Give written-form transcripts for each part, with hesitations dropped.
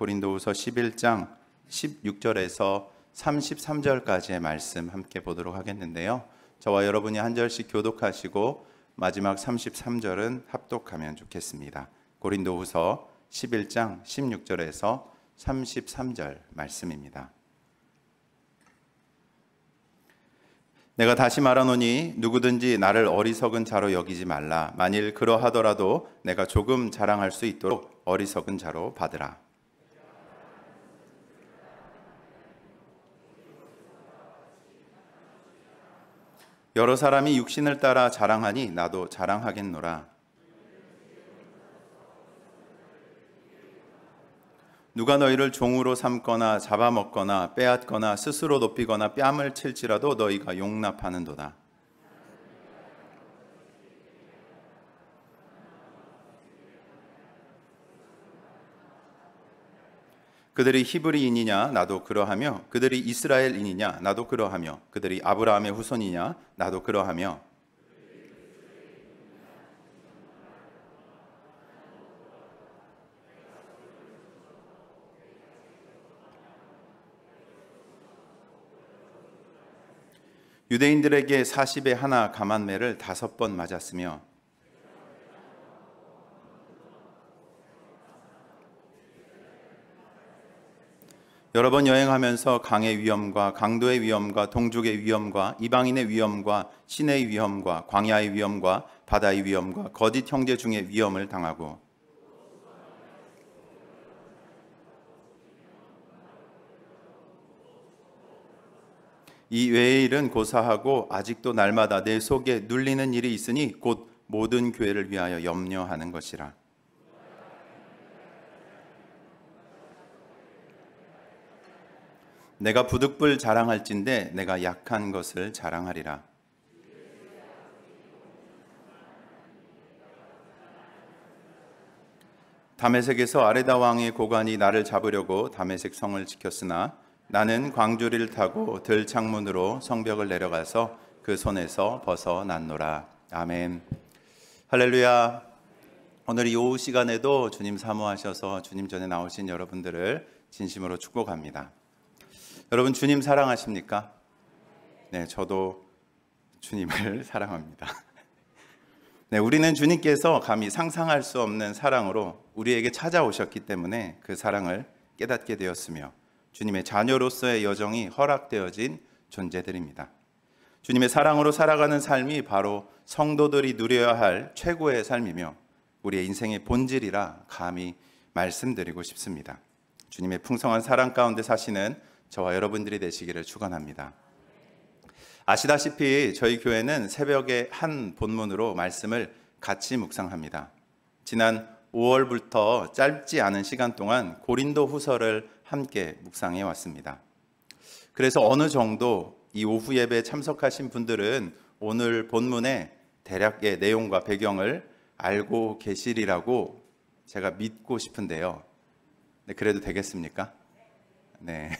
고린도후서 11장 16절에서 33절까지의 말씀 함께 보도록 하겠는데요. 저와 여러분이 한 절씩 교독하시고 마지막 33절은 합독하면 좋겠습니다. 고린도후서 11장 16절에서 33절 말씀입니다. 내가 다시 말하노니 누구든지 나를 어리석은 자로 여기지 말라. 만일 그러하더라도 내가 조금 자랑할 수 있도록 어리석은 자로 받으라. 여러 사람이 육신을 따라 자랑하니 나도 자랑하겠노라. 누가 너희를 종으로 삼거나 잡아먹거나 빼앗거나 스스로 높이거나 뺨을 칠지라도 너희가 용납하는도다. 그들이 히브리인이냐 나도 그러하며 그들이 이스라엘인이냐 나도 그러하며 그들이 아브라함의 후손이냐 나도 그러하며 유대인들에게 40에 하나 감한매를 5번 맞았으며 여러 번 여행하면서 강의 위험과 강도의 위험과 동족의 위험과 이방인의 위험과 신의 위험과 광야의 위험과 바다의 위험과 거짓 형제 중의 위험을 당하고 이 외의 일은 고사하고 아직도 날마다 내 속에 눌리는 일이 있으니 곧 모든 교회를 위하여 염려하는 것이라. 내가 부득불 자랑할진대 내가 약한 것을 자랑하리라. 다메섹에서 아레다 왕의 고관이 나를 잡으려고 다메섹 성을 지켰으나 나는 광주리를 타고 들창문으로 성벽을 내려가서 그 손에서 벗어났노라. 아멘. 할렐루야. 오늘 이 오후 시간에도 주님 사모하셔서 주님 전에 나오신 여러분들을 진심으로 축복합니다. 여러분 주님 사랑하십니까? 네, 저도 주님을 사랑합니다. 네, 우리는 주님께서 감히 상상할 수 없는 사랑으로 우리에게 찾아오셨기 때문에 그 사랑을 깨닫게 되었으며 주님의 자녀로서의 여정이 허락되어진 존재들입니다. 주님의 사랑으로 살아가는 삶이 바로 성도들이 누려야 할 최고의 삶이며 우리의 인생의 본질이라 감히 말씀드리고 싶습니다. 주님의 풍성한 사랑 가운데 사시는 저와 여러분들이 되시기를 축원합니다. 아시다시피 저희 교회는 새벽에 한 본문으로 말씀을 같이 묵상합니다. 지난 5월부터 짧지 않은 시간 동안 고린도 후서를 함께 묵상해 왔습니다. 그래서 어느 정도 이 오후 예배에 참석하신 분들은 오늘 본문의 대략의 내용과 배경을 알고 계시리라고 제가 믿고 싶은데요. 네, 그래도 되겠습니까? 네.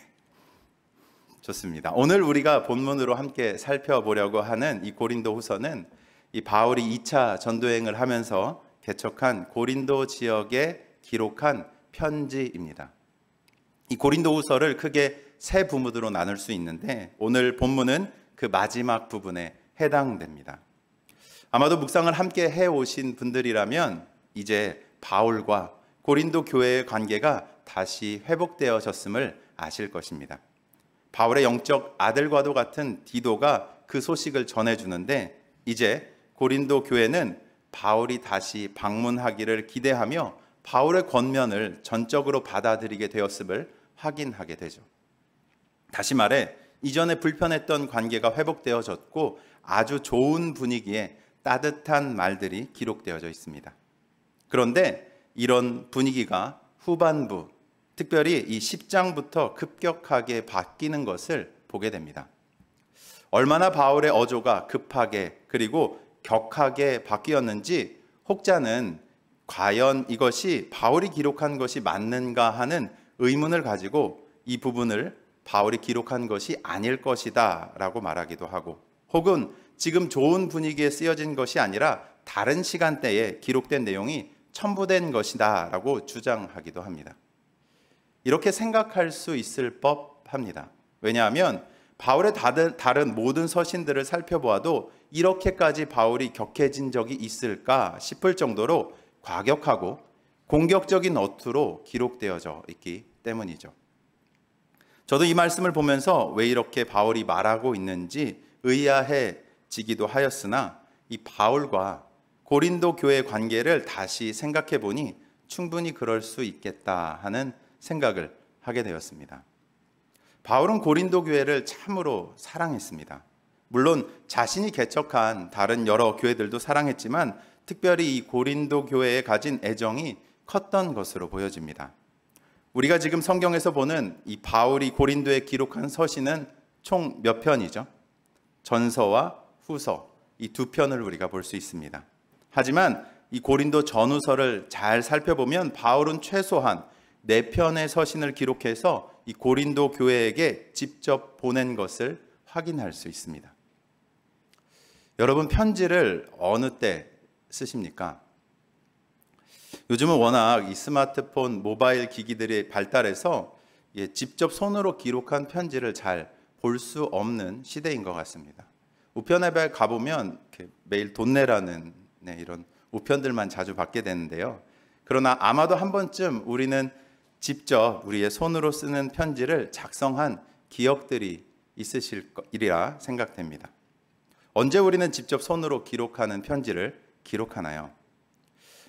좋습니다. 오늘 우리가 본문으로 함께 살펴보려고 하는 이 고린도 후서는 이 바울이 2차 전도여행을 하면서 개척한 고린도 지역에 기록한 편지입니다. 이 고린도 후서를 크게 세 부문으로 나눌 수 있는데 오늘 본문은 그 마지막 부분에 해당됩니다. 아마도 묵상을 함께 해오신 분들이라면 이제 바울과 고린도 교회의 관계가 다시 회복되어졌음을 아실 것입니다. 바울의 영적 아들과도 같은 디도가 그 소식을 전해주는데 이제 고린도 교회는 바울이 다시 방문하기를 기대하며 바울의 권면을 전적으로 받아들이게 되었음을 확인하게 되죠. 다시 말해 이전에 불편했던 관계가 회복되어졌고 아주 좋은 분위기에 따뜻한 말들이 기록되어져 있습니다. 그런데 이런 분위기가 후반부 특별히 이 10장부터 급격하게 바뀌는 것을 보게 됩니다. 얼마나 바울의 어조가 급하게 그리고 격하게 바뀌었는지 혹자는 과연 이것이 바울이 기록한 것이 맞는가 하는 의문을 가지고 이 부분을 바울이 기록한 것이 아닐 것이다 라고 말하기도 하고 혹은 지금 좋은 분위기에 쓰여진 것이 아니라 다른 시간대에 기록된 내용이 첨부된 것이다 라고 주장하기도 합니다. 이렇게 생각할 수 있을 법합니다. 왜냐하면 바울의 다른 모든 서신들을 살펴보아도 이렇게까지 바울이 격해진 적이 있을까 싶을 정도로 과격하고 공격적인 어투로 기록되어져 있기 때문이죠. 저도 이 말씀을 보면서 왜 이렇게 바울이 말하고 있는지 의아해지기도 하였으나 이 바울과 고린도 교회 관계를 다시 생각해 보니 충분히 그럴 수 있겠다 하는 생각을 하게 되었습니다. 바울은 고린도 교회를 참으로 사랑했습니다. 물론 자신이 개척한 다른 여러 교회들도 사랑했지만 특별히 이 고린도 교회에 가진 애정이 컸던 것으로 보여집니다. 우리가 지금 성경에서 보는 이 바울이 고린도에 기록한 서신은 총 몇 편이죠? 전서와 후서, 이 두 편을 우리가 볼 수 있습니다. 하지만 이 고린도 전후서를 잘 살펴보면 바울은 최소한 4편의 서신을 기록해서 이 고린도 교회에게 직접 보낸 것을 확인할 수 있습니다. 여러분, 편지를 어느 때 쓰십니까? 요즘은 워낙 이 스마트폰, 모바일 기기들이 발달해서 직접 손으로 기록한 편지를 잘 볼 수 없는 시대인 것 같습니다. 우편앱에 가보면 매일 돈 내라는 이런 우편들만 자주 받게 되는데요. 그러나 아마도 한 번쯤 우리는 직접 우리의 손으로 쓰는 편지를 작성한 기억들이 있으실 거리라 생각됩니다. 언제 우리는 직접 손으로 기록하는 편지를 기록하나요?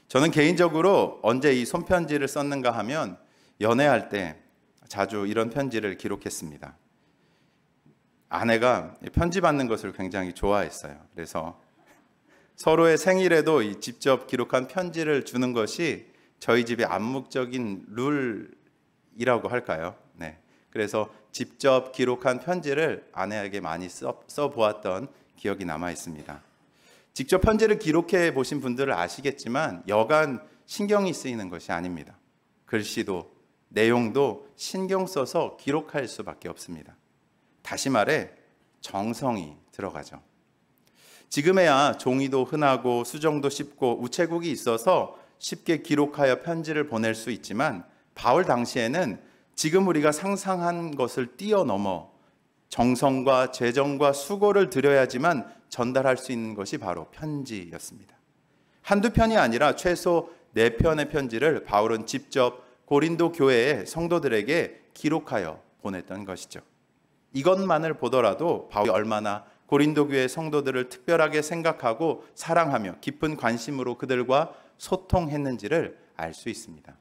저는 개인적으로 언제 이 손편지를 썼는가 하면 연애할 때 자주 이런 편지를 기록했습니다. 아내가 편지 받는 것을 굉장히 좋아했어요. 그래서 서로의 생일에도 이 직접 기록한 편지를 주는 것이 저희 집의 암묵적인 룰이라고 할까요? 네. 그래서 직접 기록한 편지를 아내에게 많이 써보았던 기억이 남아 있습니다. 직접 편지를 기록해 보신 분들은 아시겠지만 여간 신경이 쓰이는 것이 아닙니다. 글씨도 내용도 신경 써서 기록할 수밖에 없습니다. 다시 말해 정성이 들어가죠. 지금에야 종이도 흔하고 수정도 쉽고 우체국이 있어서 쉽게 기록하여 편지를 보낼 수 있지만 바울 당시에는 지금 우리가 상상한 것을 뛰어넘어 정성과 재정과 수고를 들여야지만 전달할 수 있는 것이 바로 편지였습니다. 한두 편이 아니라 최소 4편의 편지를 바울은 직접 고린도 교회의 성도들에게 기록하여 보냈던 것이죠. 이것만을 보더라도 바울이 얼마나 고린도 교회 성도들을 특별하게 생각하고 사랑하며 깊은 관심으로 그들과 소통했는지를 알 수 있습니다.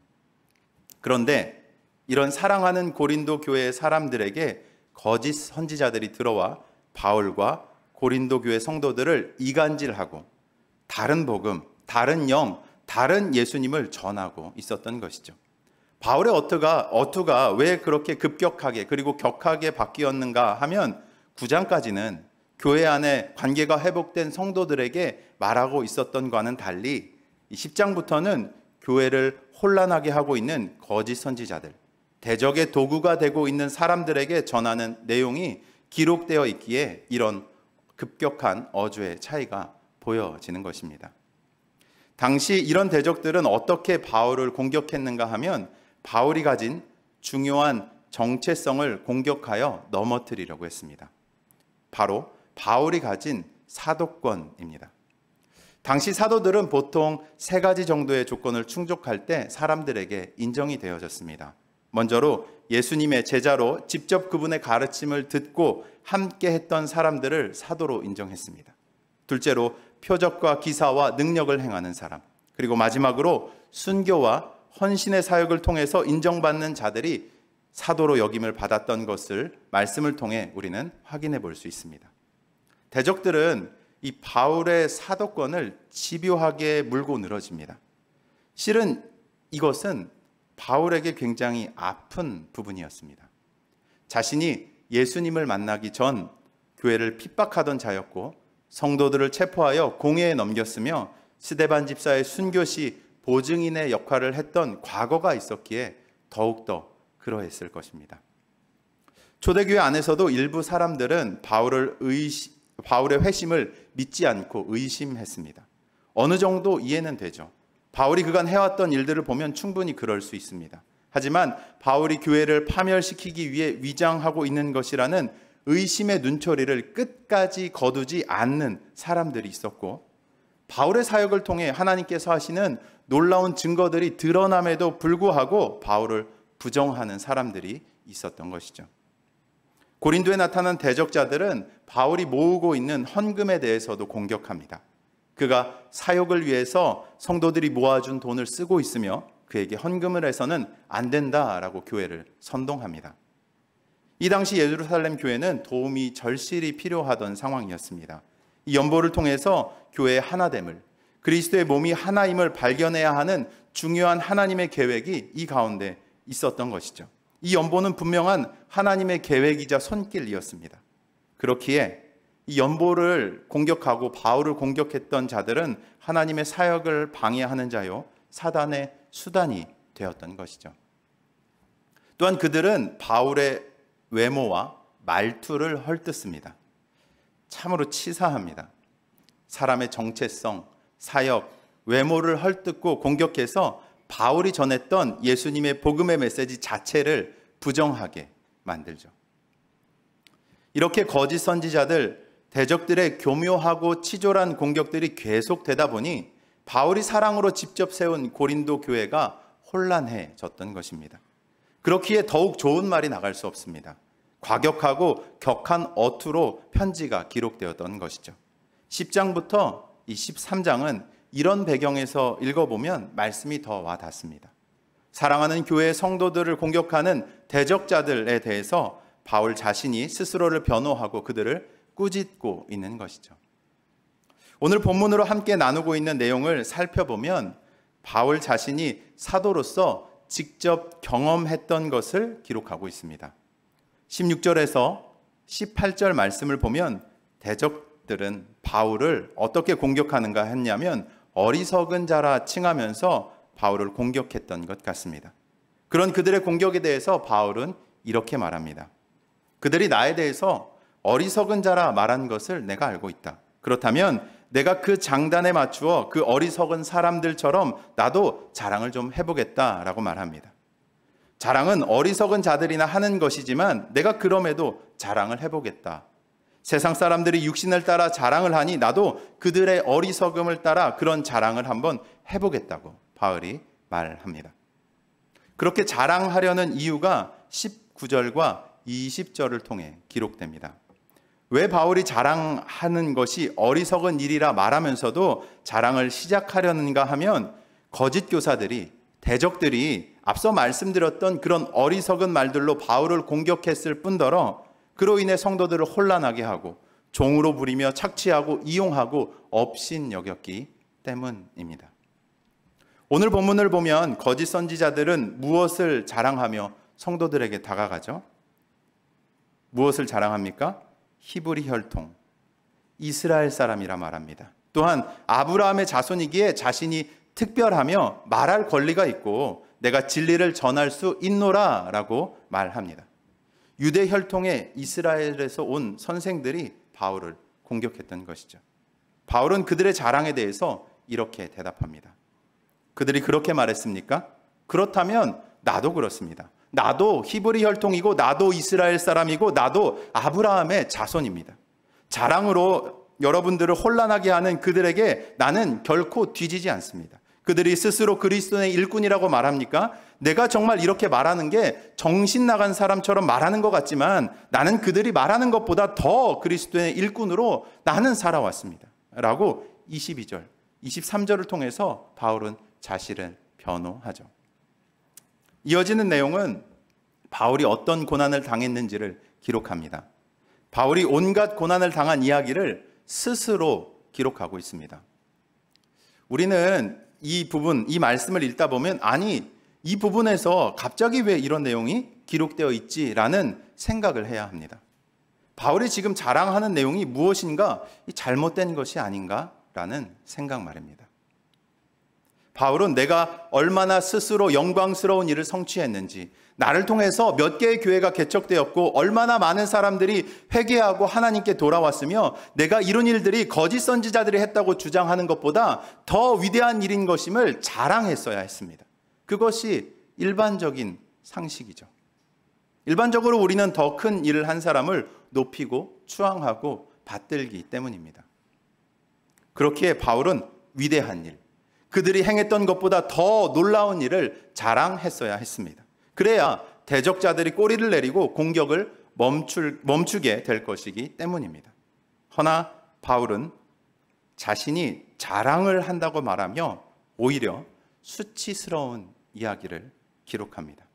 그런데 이런 사랑하는 고린도 교회의 사람들에게 거짓 선지자들이 들어와 바울과 고린도 교회 성도들을 이간질하고 다른 복음, 다른 영, 다른 예수님을 전하고 있었던 것이죠. 바울의 어투가 왜 그렇게 급격하게 그리고 격하게 바뀌었는가 하면 9장까지는 교회 안에 관계가 회복된 성도들에게 말하고 있었던 것과는 달리 10장부터는 교회를 혼란하게 하고 있는 거짓 선지자들, 대적의 도구가 되고 있는 사람들에게 전하는 내용이 기록되어 있기에 이런 급격한 어조의 차이가 보여지는 것입니다. 당시 이런 대적들은 어떻게 바울을 공격했는가 하면 바울이 가진 중요한 정체성을 공격하여 넘어뜨리려고 했습니다. 바로 바울이 가진 사도권입니다. 당시 사도들은 보통 3가지 정도의 조건을 충족할 때 사람들에게 인정이 되어졌습니다. 먼저로 예수님의 제자로 직접 그분의 가르침을 듣고 함께 했던 사람들을 사도로 인정했습니다. 둘째로 표적과 기사와 능력을 행하는 사람, 그리고 마지막으로 순교와 헌신의 사역을 통해서 인정받는 자들이 사도로 여김을 받았던 것을 말씀을 통해 우리는 확인해 볼 수 있습니다. 대적들은 이 바울의 사도권을 집요하게 물고 늘어집니다. 실은 이것은 바울에게 굉장히 아픈 부분이었습니다. 자신이 예수님을 만나기 전 교회를 핍박하던 자였고 성도들을 체포하여 공회에 넘겼으며 스데반 집사의 순교 시 보증인의 역할을 했던 과거가 있었기에 더욱더 그러했을 것입니다. 초대교회 안에서도 일부 사람들은 바울의 회심을 믿지 않고 의심했습니다. 어느 정도 이해는 되죠. 바울이 그간 해왔던 일들을 보면 충분히 그럴 수 있습니다. 하지만 바울이 교회를 파멸시키기 위해 위장하고 있는 것이라는 의심의 눈초리를 끝까지 거두지 않는 사람들이 있었고, 바울의 사역을 통해 하나님께서 하시는 놀라운 증거들이 드러남에도 불구하고 바울을 부정하는 사람들이 있었던 것이죠. 고린도에 나타난 대적자들은 바울이 모으고 있는 헌금에 대해서도 공격합니다. 그가 사역을 위해서 성도들이 모아준 돈을 쓰고 있으며 그에게 헌금을 해서는 안 된다라고 교회를 선동합니다. 이 당시 예루살렘 교회는 도움이 절실히 필요하던 상황이었습니다. 이 연보를 통해서 교회의 하나됨을, 그리스도의 몸이 하나임을 발견해야 하는 중요한 하나님의 계획이 이 가운데 있었던 것이죠. 이 연보는 분명한 하나님의 계획이자 손길이었습니다. 그렇기에 이 연보를 공격하고 바울을 공격했던 자들은 하나님의 사역을 방해하는 자요, 사단의 수단이 되었던 것이죠. 또한 그들은 바울의 외모와 말투를 헐뜯습니다. 참으로 치사합니다. 사람의 정체성, 사역, 외모를 헐뜯고 공격해서 바울이 전했던 예수님의 복음의 메시지 자체를 부정하게 만들죠. 이렇게 거짓 선지자들, 대적들의 교묘하고 치졸한 공격들이 계속되다 보니 바울이 사랑으로 직접 세운 고린도 교회가 혼란해졌던 것입니다. 그렇기에 더욱 좋은 말이 나갈 수 없습니다. 과격하고 격한 어투로 편지가 기록되었던 것이죠. 10장부터 이 13장은 이런 배경에서 읽어보면 말씀이 더 와닿습니다. 사랑하는 교회의 성도들을 공격하는 대적자들에 대해서 바울 자신이 스스로를 변호하고 그들을 꾸짖고 있는 것이죠. 오늘 본문으로 함께 나누고 있는 내용을 살펴보면 바울 자신이 사도로서 직접 경험했던 것을 기록하고 있습니다. 16절에서 18절 말씀을 보면 대적들은 바울을 어떻게 공격하는가 했냐면 어리석은 자라 칭하면서 바울을 공격했던 것 같습니다. 그런 그들의 공격에 대해서 바울은 이렇게 말합니다. 그들이 나에 대해서 어리석은 자라 말한 것을 내가 알고 있다. 그렇다면 내가 그 장단에 맞추어 그 어리석은 사람들처럼 나도 자랑을 좀 해보겠다라고 말합니다. 자랑은 어리석은 자들이나 하는 것이지만 내가 그럼에도 자랑을 해보겠다. 세상 사람들이 육신을 따라 자랑을 하니 나도 그들의 어리석음을 따라 그런 자랑을 한번 해보겠다고 바울이 말합니다. 그렇게 자랑하려는 이유가 19절과 20절을 통해 기록됩니다. 왜 바울이 자랑하는 것이 어리석은 일이라 말하면서도 자랑을 시작하려는가 하면 거짓 교사들이, 대적들이 앞서 말씀드렸던 그런 어리석은 말들로 바울을 공격했을 뿐더러 그로 인해 성도들을 혼란하게 하고 종으로 부리며 착취하고 이용하고 업신여겼기 때문입니다. 오늘 본문을 보면 거짓 선지자들은 무엇을 자랑하며 성도들에게 다가가죠? 무엇을 자랑합니까? 히브리 혈통, 이스라엘 사람이라 말합니다. 또한 아브라함의 자손이기에 자신이 특별하며 말할 권리가 있고 내가 진리를 전할 수 있노라 라고 말합니다. 유대 혈통의 이스라엘에서 온 선생들이 바울을 공격했던 것이죠. 바울은 그들의 자랑에 대해서 이렇게 대답합니다. 그들이 그렇게 말했습니까? 그렇다면 나도 그렇습니다. 나도 히브리 혈통이고 나도 이스라엘 사람이고 나도 아브라함의 자손입니다. 자랑으로 여러분들을 혼란하게 하는 그들에게 나는 결코 뒤지지 않습니다. 그들이 스스로 그리스도의 일꾼이라고 말합니까? 내가 정말 이렇게 말하는 게 정신 나간 사람처럼 말하는 것 같지만 나는 그들이 말하는 것보다 더 그리스도의 일꾼으로 나는 살아왔습니다. 라고 22절, 23절을 통해서 바울은 자신을 변호하죠. 이어지는 내용은 바울이 어떤 고난을 당했는지를 기록합니다. 바울이 온갖 고난을 당한 이야기를 스스로 기록하고 있습니다. 우리는 이 부분, 이 말씀을 읽다 보면 아니, 이 부분에서 갑자기 왜 이런 내용이 기록되어 있지라는 생각을 해야 합니다. 바울이 지금 자랑하는 내용이 무엇인가? 잘못된 것이 아닌가라는 생각 말입니다. 바울은 내가 얼마나 스스로 영광스러운 일을 성취했는지, 나를 통해서 몇 개의 교회가 개척되었고 얼마나 많은 사람들이 회개하고 하나님께 돌아왔으며 내가 이런 일들이 거짓 선지자들이 했다고 주장하는 것보다 더 위대한 일인 것임을 자랑했어야 했습니다. 그것이 일반적인 상식이죠. 일반적으로 우리는 더 큰 일을 한 사람을 높이고 추앙하고 받들기 때문입니다. 그렇기에 바울은 위대한 일, 그들이 행했던 것보다 더 놀라운 일을 자랑했어야 했습니다. 그래야 대적자들이 꼬리를 내리고 공격을 멈추게 될 것이기 때문입니다. 허나 바울은 자신이 자랑을 한다고 말하며 오히려 수치스러운 이야기를 기록합니다.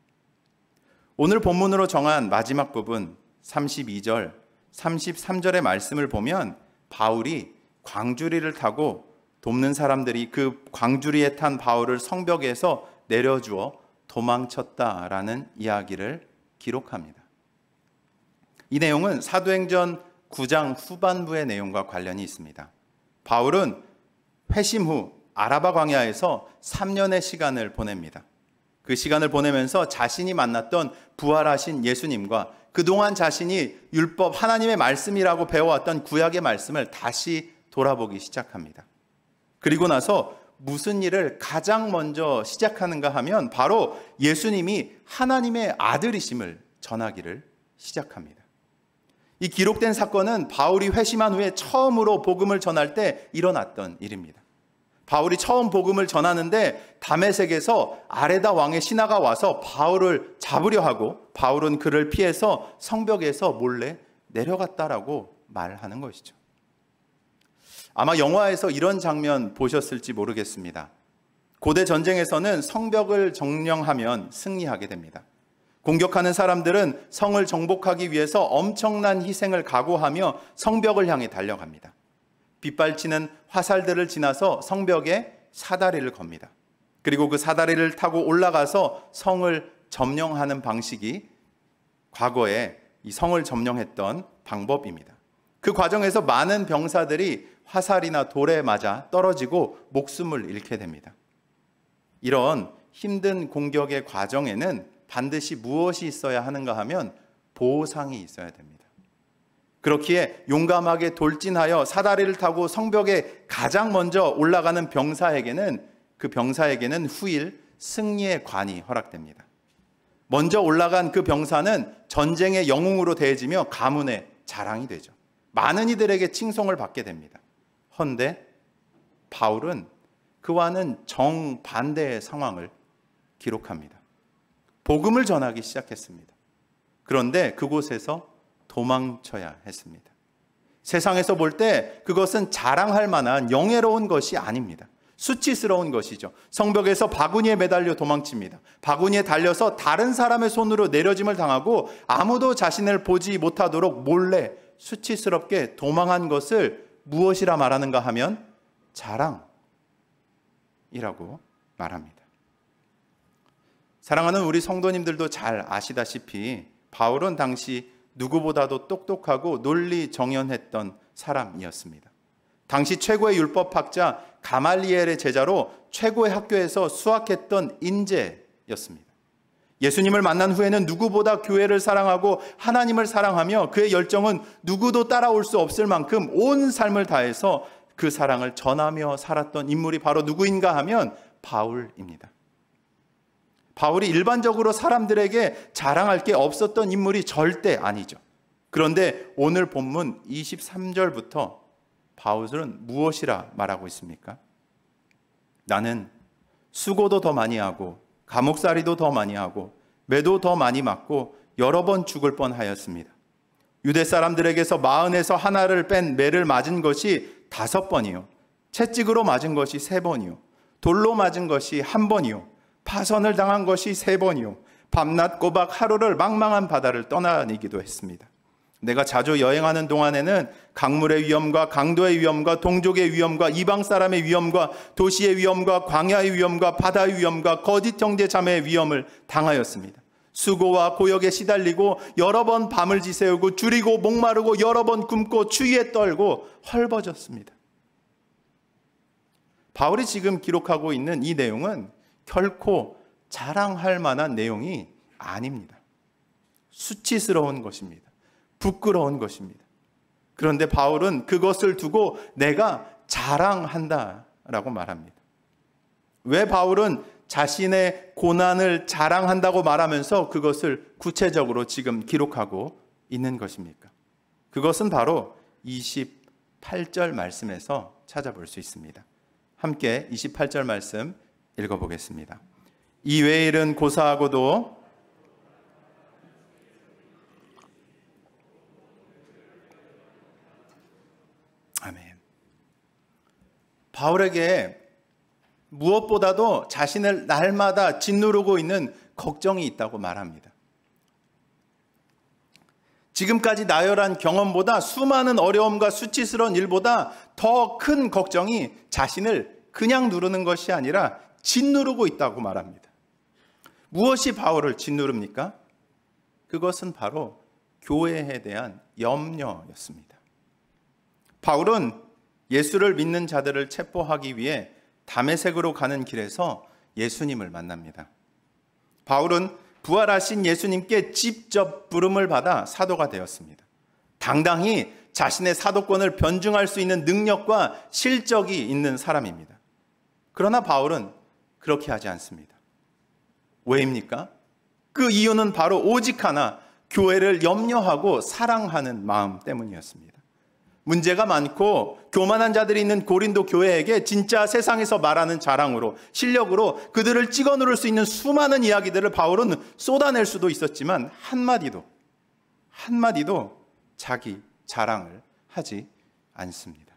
오늘 본문으로 정한 마지막 부분 32절, 33절의 말씀을 보면 바울이 광주리를 타고 돕는 사람들이 그 광주리에 탄 바울을 성벽에서 내려주어 도망쳤다라는 이야기를 기록합니다. 이 내용은 사도행전 9장 후반부의 내용과 관련이 있습니다. 바울은 회심 후 아라바 광야에서 3년의 시간을 보냅니다. 그 시간을 보내면서 자신이 만났던 부활하신 예수님과 그동안 자신이 율법 하나님의 말씀이라고 배워왔던 구약의 말씀을 다시 돌아보기 시작합니다. 그리고 나서 무슨 일을 가장 먼저 시작하는가 하면 바로 예수님이 하나님의 아들이심을 전하기를 시작합니다. 이 기록된 사건은 바울이 회심한 후에 처음으로 복음을 전할 때 일어났던 일입니다. 바울이 처음 복음을 전하는데 다메섹에서 아레다 왕의 신하가 와서 바울을 잡으려 하고 바울은 그를 피해서 성벽에서 몰래 내려갔다라고 말하는 것이죠. 아마 영화에서 이런 장면 보셨을지 모르겠습니다. 고대 전쟁에서는 성벽을 점령하면 승리하게 됩니다. 공격하는 사람들은 성을 정복하기 위해서 엄청난 희생을 각오하며 성벽을 향해 달려갑니다. 빗발치는 화살들을 지나서 성벽에 사다리를 겁니다. 그리고 그 사다리를 타고 올라가서 성을 점령하는 방식이 과거에 이 성을 점령했던 방법입니다. 그 과정에서 많은 병사들이 화살이나 돌에 맞아 떨어지고 목숨을 잃게 됩니다. 이런 힘든 공격의 과정에는 반드시 무엇이 있어야 하는가 하면 보상이 있어야 됩니다. 그렇기에 용감하게 돌진하여 사다리를 타고 성벽에 가장 먼저 올라가는 그 병사에게는 후일 승리의 관이 허락됩니다. 먼저 올라간 그 병사는 전쟁의 영웅으로 대해지며 가문의 자랑이 되죠. 많은 이들에게 칭송을 받게 됩니다. 헌데 바울은 그와는 정반대의 상황을 기록합니다. 복음을 전하기 시작했습니다. 그런데 그곳에서 도망쳐야 했습니다. 세상에서 볼 때 그것은 자랑할 만한 영예로운 것이 아닙니다. 수치스러운 것이죠. 성벽에서 바구니에 매달려 도망칩니다. 바구니에 달려서 다른 사람의 손으로 내려짐을 당하고 아무도 자신을 보지 못하도록 몰래 수치스럽게 도망한 것을 무엇이라 말하는가 하면 자랑이라고 말합니다. 사랑하는 우리 성도님들도 잘 아시다시피 바울은 당시 누구보다도 똑똑하고 논리정연했던 사람이었습니다. 당시 최고의 율법학자 가말리엘의 제자로 최고의 학교에서 수학했던 인재였습니다. 예수님을 만난 후에는 누구보다 교회를 사랑하고 하나님을 사랑하며 그의 열정은 누구도 따라올 수 없을 만큼 온 삶을 다해서 그 사랑을 전하며 살았던 인물이 바로 누구인가 하면 바울입니다. 바울이 일반적으로 사람들에게 자랑할 게 없었던 인물이 절대 아니죠. 그런데 오늘 본문 23절부터 바울은 무엇이라 말하고 있습니까? 나는 수고도 더 많이 하고 감옥살이도 더 많이 하고 매도 더 많이 맞고 여러 번 죽을 뻔하였습니다. 유대 사람들에게서 마흔에서 하나를 뺀 매를 맞은 것이 5번이요, 채찍으로 맞은 것이 3번이요, 돌로 맞은 것이 1번이요, 파선을 당한 것이 3번이요, 밤낮 꼬박 하루를 망망한 바다를 떠나니기도 했습니다. 내가 자주 여행하는 동안에는 강물의 위험과 강도의 위험과 동족의 위험과 이방 사람의 위험과 도시의 위험과 광야의 위험과 바다의 위험과 거짓 형제 자매의 위험을 당하였습니다. 수고와 고역에 시달리고 여러 번 밤을 지새우고 줄이고 목마르고 여러 번 굶고 추위에 떨고 헐벗었습니다. 바울이 지금 기록하고 있는 이 내용은 결코 자랑할 만한 내용이 아닙니다. 수치스러운 것입니다. 부끄러운 것입니다. 그런데 바울은 그것을 두고 내가 자랑한다라고 말합니다. 왜 바울은 자신의 고난을 자랑한다고 말하면서 그것을 구체적으로 지금 기록하고 있는 것입니까? 그것은 바로 28절 말씀에서 찾아볼 수 있습니다. 함께 28절 말씀 읽어보겠습니다. 이 외의 일은 고사하고도 아멘. 바울에게 무엇보다도 자신을 날마다 짓누르고 있는 걱정이 있다고 말합니다. 지금까지 나열한 경험보다 수많은 어려움과 수치스러운 일보다 더 큰 걱정이 자신을 그냥 누르는 것이 아니라 짓누르고 있다고 말합니다. 무엇이 바울을 짓누릅니까? 그것은 바로 교회에 대한 염려였습니다. 바울은 예수를 믿는 자들을 체포하기 위해 다메섹으로 가는 길에서 예수님을 만납니다. 바울은 부활하신 예수님께 직접 부름을 받아 사도가 되었습니다. 당당히 자신의 사도권을 변증할 수 있는 능력과 실적이 있는 사람입니다. 그러나 바울은 그렇게 하지 않습니다. 왜입니까? 그 이유는 바로 오직 하나, 교회를 염려하고 사랑하는 마음 때문이었습니다. 문제가 많고 교만한 자들이 있는 고린도 교회에게 진짜 세상에서 말하는 자랑으로, 실력으로 그들을 찍어 누를 수 있는 수많은 이야기들을 바울은 쏟아낼 수도 있었지만 한마디도 자기 자랑을 하지 않습니다.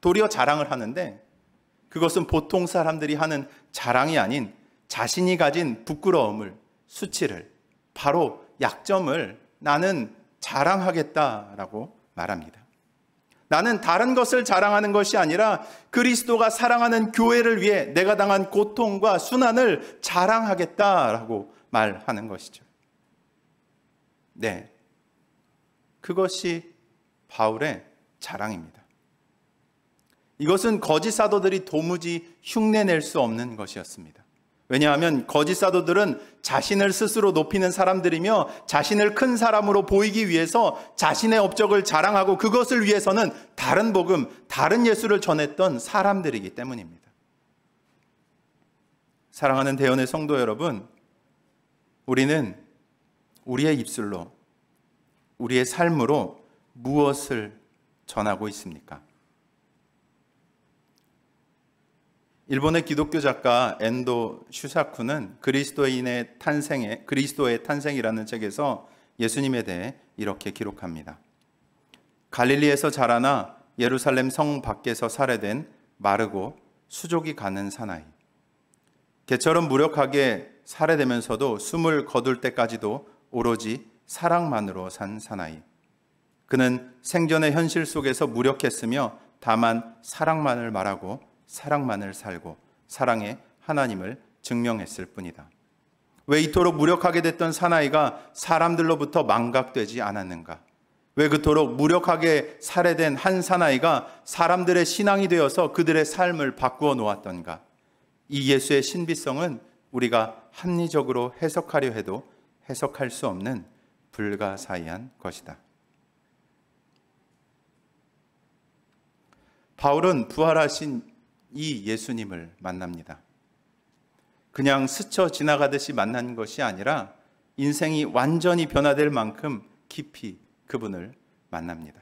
도리어 자랑을 하는데 그것은 보통 사람들이 하는 자랑이 아닌 자신이 가진 부끄러움을, 수치를, 바로 약점을 나는 자랑하겠다라고 말합니다. 나는 다른 것을 자랑하는 것이 아니라 그리스도가 사랑하는 교회를 위해 내가 당한 고통과 순환을 자랑하겠다라고 말하는 것이죠. 네, 그것이 바울의 자랑입니다. 이것은 거짓 사도들이 도무지 흉내낼 수 없는 것이었습니다. 왜냐하면 거짓 사도들은 자신을 스스로 높이는 사람들이며 자신을 큰 사람으로 보이기 위해서 자신의 업적을 자랑하고 그것을 위해서는 다른 복음, 다른 예수를 전했던 사람들이기 때문입니다. 사랑하는 대연의 성도 여러분, 우리는 우리의 입술로, 우리의 삶으로 무엇을 전하고 있습니까? 일본의 기독교 작가 엔도 슈사쿠는 그리스도의 탄생이라는 책에서 예수님에 대해 이렇게 기록합니다. 갈릴리에서 자라나 예루살렘 성 밖에서 살해된 마르고 수족이 가는 사나이. 개처럼 무력하게 살해되면서도 숨을 거둘 때까지도 오로지 사랑만으로 산 사나이. 그는 생전의 현실 속에서 무력했으며 다만 사랑만을 말하고 사랑만을 살고 사랑의 하나님을 증명했을 뿐이다. 왜 이토록 무력하게 됐던 사나이가 사람들로부터 망각되지 않았는가? 왜 그토록 무력하게 살해된 한 사나이가 사람들의 신앙이 되어서 그들의 삶을 바꾸어 놓았던가? 이 예수의 신비성은 우리가 합리적으로 해석하려 해도 해석할 수 없는 불가사의한 것이다. 바울은 부활하신 이 예수님을 만납니다. 그냥 스쳐 지나가듯이 만난 것이 아니라 인생이 완전히 변화될 만큼 깊이 그분을 만납니다.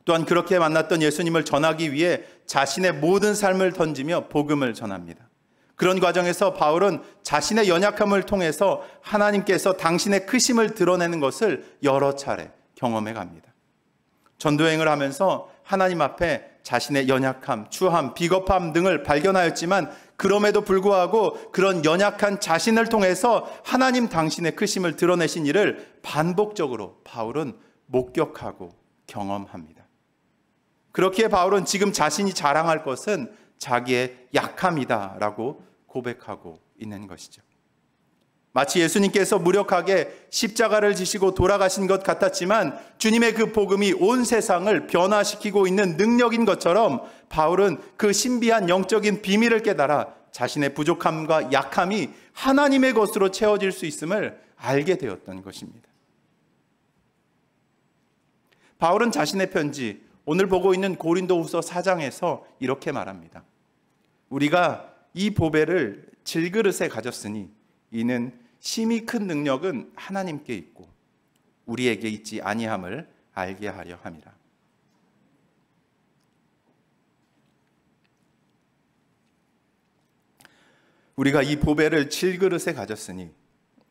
또한 그렇게 만났던 예수님을 전하기 위해 자신의 모든 삶을 던지며 복음을 전합니다. 그런 과정에서 바울은 자신의 연약함을 통해서 하나님께서 당신의 크심을 드러내는 것을 여러 차례 경험해 갑니다. 전도여행을 하면서 하나님 앞에 자신의 연약함, 추함, 비겁함 등을 발견하였지만 그럼에도 불구하고 그런 연약한 자신을 통해서 하나님 당신의 크심을 드러내신 일을 반복적으로 바울은 목격하고 경험합니다. 그렇기에 바울은 지금 자신이 자랑할 것은 자기의 약함이다라고 고백하고 있는 것이죠. 마치 예수님께서 무력하게 십자가를 지시고 돌아가신 것 같았지만 주님의 그 복음이 온 세상을 변화시키고 있는 능력인 것처럼 바울은 그 신비한 영적인 비밀을 깨달아 자신의 부족함과 약함이 하나님의 것으로 채워질 수 있음을 알게 되었던 것입니다. 바울은 자신의 편지, 오늘 보고 있는 고린도후서 4장에서 이렇게 말합니다. 우리가 이 보배를 질그릇에 가졌으니 이는 심히 큰 능력은 하나님께 있고 우리에게 있지 아니함을 알게 하려 함이라. 우리가 이 보배를 질그릇에 가졌으니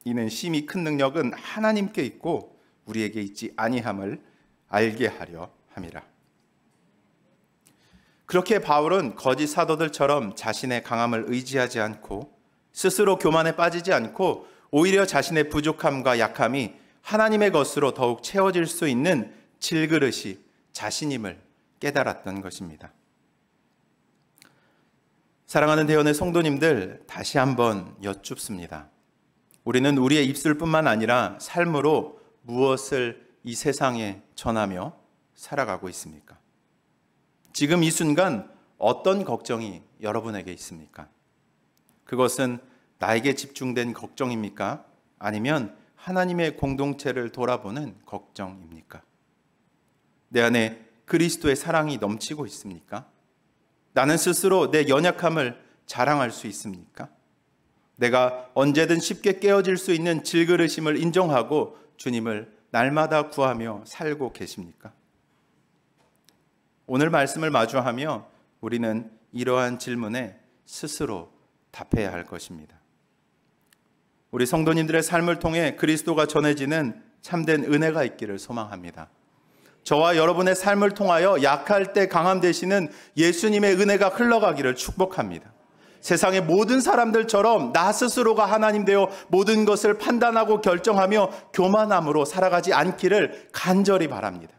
이는 심히 큰 능력은 하나님께 있고 우리에게 있지 아니함을 알게 하려 함이라. 그렇게 바울은 거짓 사도들처럼 자신의 강함을 의지하지 않고 스스로 교만에 빠지지 않고 오히려 자신의 부족함과 약함이 하나님의 것으로 더욱 채워질 수 있는 질그릇이 자신임을 깨달았던 것입니다. 사랑하는 대원의 성도님들, 다시 한번 여쭙습니다. 우리는 우리의 입술뿐만 아니라 삶으로 무엇을 이 세상에 전하며 살아가고 있습니까? 지금 이 순간 어떤 걱정이 여러분에게 있습니까? 그것은 나에게 집중된 걱정입니까? 아니면 하나님의 공동체를 돌아보는 걱정입니까? 내 안에 그리스도의 사랑이 넘치고 있습니까? 나는 스스로 내 연약함을 자랑할 수 있습니까? 내가 언제든 쉽게 깨어질 수 있는 질그릇임을 인정하고 주님을 날마다 구하며 살고 계십니까? 오늘 말씀을 마주하며 우리는 이러한 질문에 스스로 답해야 할 것입니다. 우리 성도님들의 삶을 통해 그리스도가 전해지는 참된 은혜가 있기를 소망합니다. 저와 여러분의 삶을 통하여 약할 때 강함 되시는 예수님의 은혜가 흘러가기를 축복합니다. 세상의 모든 사람들처럼 나 스스로가 하나님 되어 모든 것을 판단하고 결정하며 교만함으로 살아가지 않기를 간절히 바랍니다.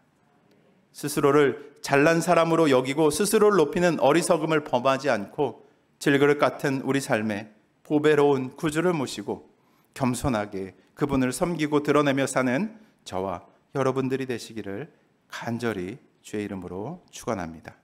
스스로를 잘난 사람으로 여기고 스스로를 높이는 어리석음을 범하지 않고 질그릇 같은 우리 삶에 보배로운 구주를 모시고 겸손하게 그분을 섬기고 드러내며 사는 저와 여러분들이 되시기를 간절히 주의 이름으로 축원합니다.